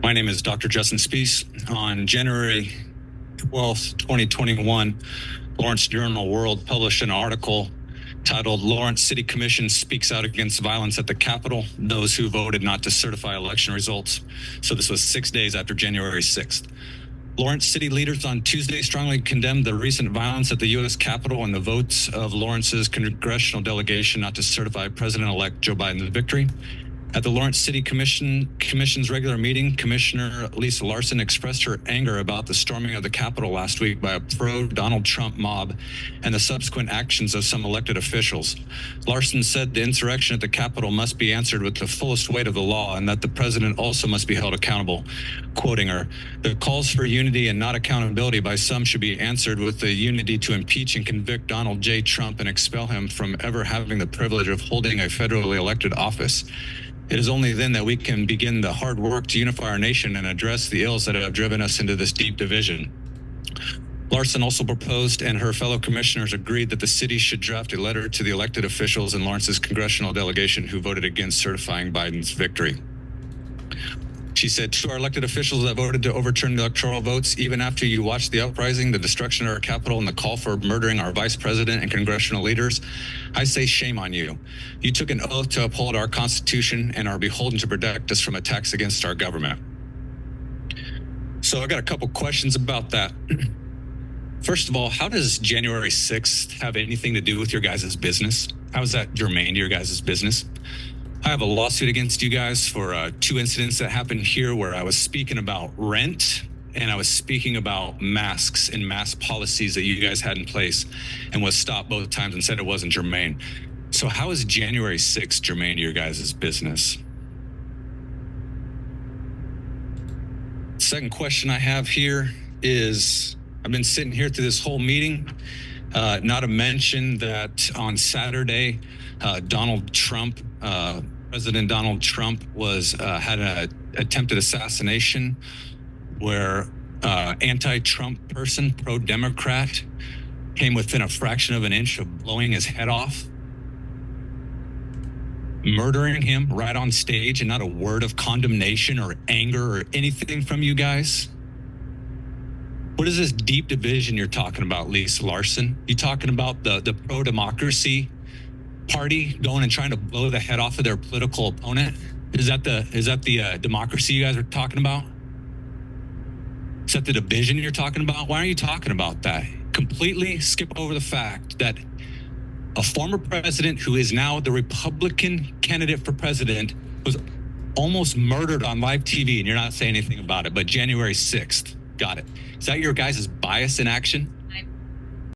My name is Dr. Justin Spees. On January 12th, 2021, Lawrence Journal World published an article titled "Lawrence City Commission Speaks Out Against Violence at the Capitol, Those Who Voted Not to Certify Election Results." So this was 6 days after January 6th. Lawrence city leaders on Tuesday strongly condemned the recent violence at the U.S. Capitol and the votes of Lawrence's congressional delegation not to certify President-elect Joe Biden's victory. At the Lawrence City Commission's regular meeting, Commissioner Lisa Larson expressed her anger about the storming of the Capitol last week by a pro-Donald Trump mob and the subsequent actions of some elected officials. Larson said the insurrection at the Capitol must be answered with the fullest weight of the law and that the president also must be held accountable. Quoting her, "The calls for unity and not accountability by some should be answered with the unity to impeach and convict Donald J. Trump and expel him from ever having the privilege of holding a federally elected office. It is only then that we can begin the hard work to unify our nation and address the ills that have driven us into this deep division." Larson also proposed, and her fellow commissioners agreed, that the city should draft a letter to the elected officials in Lawrence's congressional delegation who voted against certifying Biden's victory. She said, "To our elected officials that voted to overturn the electoral votes, even after you watched the uprising, the destruction of our Capitol, and the call for murdering our vice president and congressional leaders, I say shame on you. You took an oath to uphold our Constitution and are beholden to protect us from attacks against our government." So I got a couple questions about that. First of all, how does January 6th have anything to do with your guys' business? How is that germane to your guys' business? I have a lawsuit against you guys for two incidents that happened here where I was speaking about rent and I was speaking about masks and mask policies that you guys had in place and was stopped both times and said it wasn't germane. So how is January 6th germane to your guys' business? Second question I have here is, I've been sitting here through this whole meeting, not a mention that on Saturday, President Donald Trump had an attempted assassination where anti-Trump person, pro-Democrat, came within a fraction of an inch of blowing his head off, murdering him right on stage, and not a word of condemnation or anger or anything from you guys. What is this deep division you're talking about, Lisa Larson? You talking about the pro-democracy party going and trying to blow the head off of their political opponent? Is that the democracy you guys are talking about? Is that the division you're talking about? Why are you talking about that? Completely skip over the fact that a former president who is now the Republican candidate for president was almost murdered on live TV, and you're not saying anything about it. But January 6th, got it. Is that your guys' bias in action?